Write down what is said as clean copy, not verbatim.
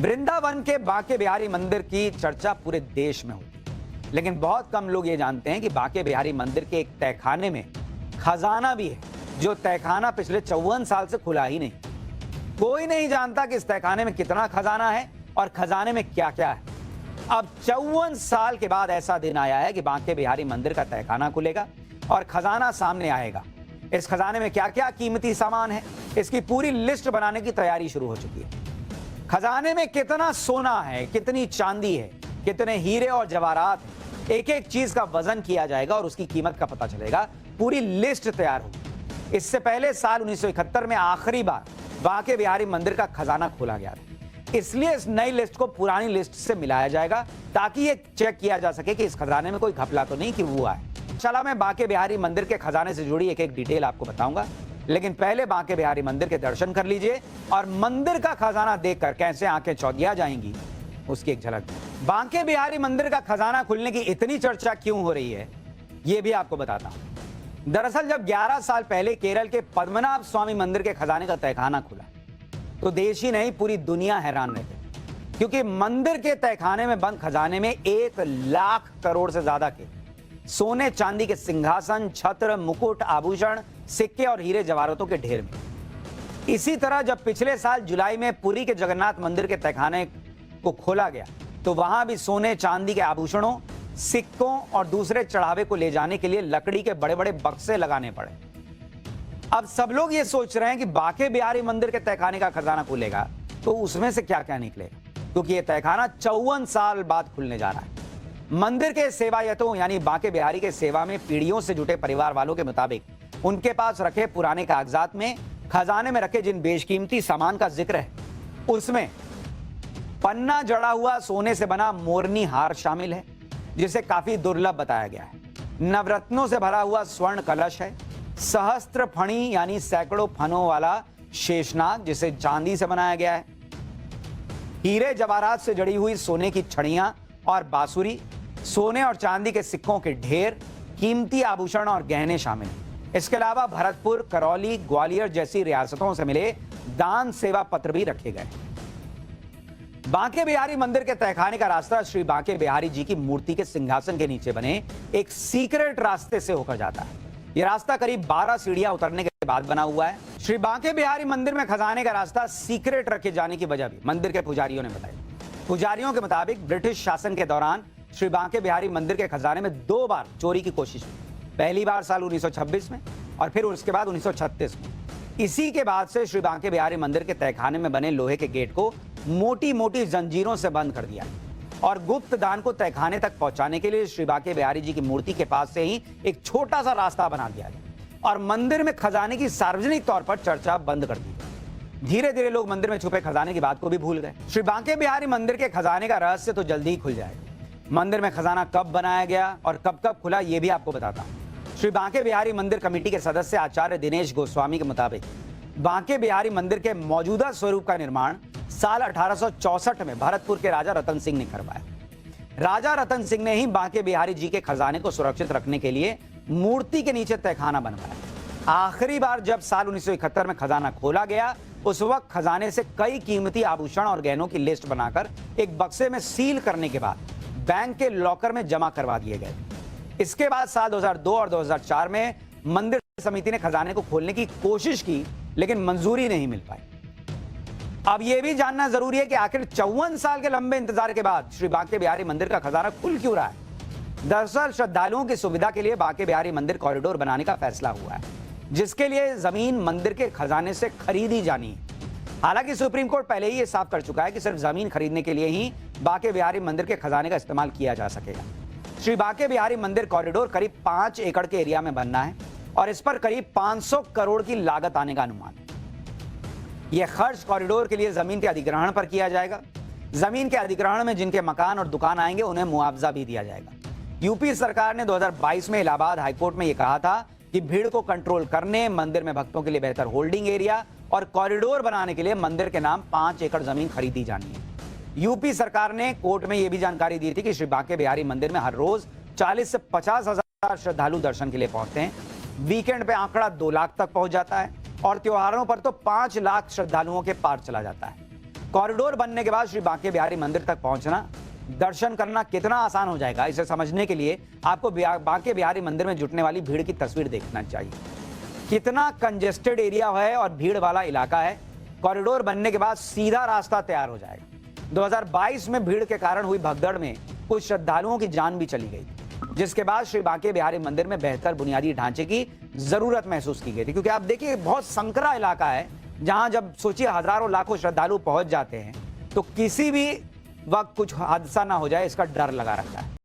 वृंदावन के बांके बिहारी मंदिर की चर्चा पूरे देश में होती है, लेकिन बहुत कम लोग ये जानते हैं कि बांके बिहारी मंदिर के एक तहखाने में खजाना भी है, जो तहखाना पिछले 54 साल से खुला ही नहीं। कोई नहीं जानता कि इस तहखाने में कितना खजाना है और खजाने में क्या क्या है। अब 54 साल के बाद ऐसा दिन आया है कि बांके बिहारी मंदिर का तहखाना खुलेगा और खजाना सामने आएगा। इस खजाने में क्या क्या कीमती सामान है, इसकी पूरी लिस्ट बनाने की तैयारी शुरू हो चुकी है। खजाने में कितना सोना है, कितनी चांदी है, कितने हीरे और जवाहरात हैं, एक एक चीज का वजन किया जाएगा और उसकी कीमत का पता चलेगा। पूरी लिस्ट तैयार होगी। इससे पहले साल 1971 में आखिरी बार बांके बिहारी मंदिर का खजाना खोला गया था, इसलिए इस नई लिस्ट को पुरानी लिस्ट से मिलाया जाएगा ताकि ये चेक किया जा सके कि इस खजाने में कोई घपला तो नहीं कि हुआ है। चला मैं बांके बिहारी मंदिर के खजाने से जुड़ी एक एक डिटेल आपको बताऊंगा, लेकिन पहले बांके बिहारी मंदिर के दर्शन कर लीजिए और मंदिर का खजाना देखकर कैसे आंखें चौंधिया जाएंगी उसकी एक झलक। बांके बिहारी मंदिर का खजाना खुलने की इतनी चर्चा क्यों हो रही है, यह भी आपको बताता हूं। दरअसल जब 11 साल पहले केरल के पद्मनाभ स्वामी मंदिर के खजाने का तहखाना खुला तो देश ही नहीं पूरी दुनिया हैरान रह गई, क्योंकि मंदिर के तहखाने में बंद खजाने में 1 लाख करोड़ से ज्यादा के सोने चांदी के सिंहासन, छत्र, मुकुट, आभूषण, सिक्के और हीरे जवाहरातों के ढेर में। इसी तरह जब पिछले साल जुलाई में पुरी के जगन्नाथ मंदिर के तहखाने को खोला गया तो वहां भी सोने चांदी के आभूषणों, सिक्कों और दूसरे चढ़ावे को ले जाने के लिए लकड़ी के बड़े बड़े बक्से लगाने पड़े। अब सब लोग ये सोच रहे हैं कि बांके बिहारी मंदिर के तहखाने का खजाना खुलेगा तो उसमें से क्या क्या निकलेगा, क्योंकि यह तहखाना 54 साल बाद खुलने जा रहा है। मंदिर के सेवायतों यानी बांके बिहारी के सेवा में पीढ़ियों से जुटे परिवार वालों के मुताबिक उनके पास रखे पुराने कागजात में खजाने में रखे जिन बेशकीमती सामान का जिक्र है उसमें पन्ना जड़ा हुआ सोने से बना मोरनी हार शामिल है, जिसे काफी दुर्लभ बताया गया है। नवरत्नों से भरा हुआ स्वर्ण कलश है। सहस्त्र फणी यानी सैकड़ों फनों वाला शेषनाग जिसे चांदी से बनाया गया है। हीरे जवाहरात से जड़ी हुई सोने की छड़ियां और बांसुरी, सोने और चांदी के सिक्कों के ढेर, कीमती आभूषण और गहने शामिल हैं। इसके अलावा भरतपुर, करौली, ग्वालियर जैसी रियासतों से मिले दान सेवा पत्र भी रखे गए। बांके बिहारी मंदिर के तहखाने का रास्ता श्री बांके बिहारी जी की मूर्ति के सिंहासन के नीचे बने एक सीक्रेट रास्ते से होकर जाता है। यह रास्ता करीब 12 सीढ़ियां उतरने के बाद बना हुआ है। श्री बांके बिहारी मंदिर में खजाने का रास्ता सीक्रेट रखे जाने की वजह भी मंदिर के पुजारियों ने बताई। पुजारियों के मुताबिक ब्रिटिश शासन के दौरान श्री बांके बिहारी मंदिर के खजाने में 2 बार चोरी की कोशिश हुई। पहली बार साल 1926 में और फिर उसके बाद 1936 में। इसी के बाद से श्री बांके बिहारी मंदिर के तहखाने में बने लोहे के गेट को मोटी मोटी जंजीरों से बंद कर दिया और गुप्त दान को तहखाने तक पहुंचाने के लिए श्री बांके बिहारी जी की मूर्ति के पास से ही एक छोटा सा रास्ता बना दिया गया और मंदिर में खजाने की सार्वजनिक तौर पर चर्चा बंद कर दी। धीरे धीरे लोग मंदिर में छुपे खजाने की बात को भी भूल गए। श्री बांके बिहारी मंदिर के खजाने का रहस्य तो जल्दी ही खुल जाएगा। मंदिर में खजाना कब बनाया गया और कब कब खुला ये भी आपको बताता हूं। श्री बांके बिहारी मंदिर कमेटी के सदस्य आचार्य दिनेश गोस्वामी के मुताबिक बांके बिहारी मंदिर के मौजूदा स्वरूप का निर्माण साल 1864 में भरतपुर के राजा रतन सिंह ने करवाया। राजा रतन सिंह ने ही बांके बिहारी जी के खजाने को सुरक्षित रखने के लिए मूर्ति के नीचे तहखाना बनवाया। आखिरी बार जब साल 1971 में खजाना खोला गया उस वक्त खजाने से कई कीमती आभूषण और गहनों की लिस्ट बनाकर एक बक्से में सील करने के बाद बैंक के लॉकर में जमा करवा दिए गए। इसके बाद साल 2002 और 2004 में मंदिर समिति ने खजाने को खोलने की कोशिश की, लेकिन मंजूरी नहीं मिल पाई। अब यह भी जानना जरूरी है कि आखिर 54 साल के लंबे इंतजार के बाद श्री बांके बिहारी मंदिर का खजाना खुल क्यों रहा है। दरअसल श्रद्धालुओं की सुविधा के लिए बांके बिहारी मंदिर कॉरिडोर बनाने का फैसला हुआ है, जिसके लिए जमीन मंदिर के खजाने से खरीदी जानी है। हालांकि सुप्रीम कोर्ट पहले ही यह साफ कर चुका है कि सिर्फ जमीन खरीदने के लिए ही बांके बिहारी मंदिर के खजाने का इस्तेमाल किया जा सकेगा। श्री बांके बिहारी मंदिर कॉरिडोर करीब 5 एकड़ के एरिया में बनना है और इस पर करीब 500 करोड़ की लागत आने का अनुमान है। यह खर्च कॉरिडोर के लिए जमीन के अधिग्रहण पर किया जाएगा। जमीन के अधिग्रहण में जिनके मकान और दुकान आएंगे उन्हें मुआवजा भी दिया जाएगा। यूपी सरकार ने 2022 में इलाहाबाद हाईकोर्ट में यह कहा था कि भीड़ को कंट्रोल करने, मंदिर में भक्तों के लिए बेहतर होल्डिंग एरिया और कॉरिडोर बनाने के लिए मंदिर के नाम 5 एकड़ जमीन खरीदी जानी है। यूपी सरकार ने कोर्ट में यह भी जानकारी दी थी कि श्री बांके बिहारी मंदिर में हर रोज 40 से 50 हजार श्रद्धालु दर्शन के लिए पहुंचते हैं। वीकेंड पे आंकड़ा 2 लाख तक पहुंच जाता है और त्योहारों पर तो 5 लाख श्रद्धालुओं के पार चला जाता है। कॉरिडोर बनने के बाद श्री बांके बिहारी मंदिर तक पहुंचना, दर्शन करना कितना आसान हो जाएगा, इसे समझने के लिए आपको बांके बिहारी मंदिर में जुटने वाली भीड़ की तस्वीर देखना चाहिए। कितना कंजेस्टेड एरिया है और भीड़ वाला इलाका है। कॉरिडोर बनने के बाद सीधा रास्ता तैयार हो जाएगा। 2022 में भीड़ के कारण हुई भगदड़ में कुछ श्रद्धालुओं की जान भी चली गई, जिसके बाद श्री बांके बिहारी मंदिर में बेहतर बुनियादी ढांचे की जरूरत महसूस की गई थी। क्योंकि आप देखिए, बहुत संकरा इलाका है, जहां जब सोचिए हजारों लाखों श्रद्धालु पहुंच जाते हैं तो किसी भी वक्त कुछ हादसा ना हो जाए, इसका डर लगा रहता है।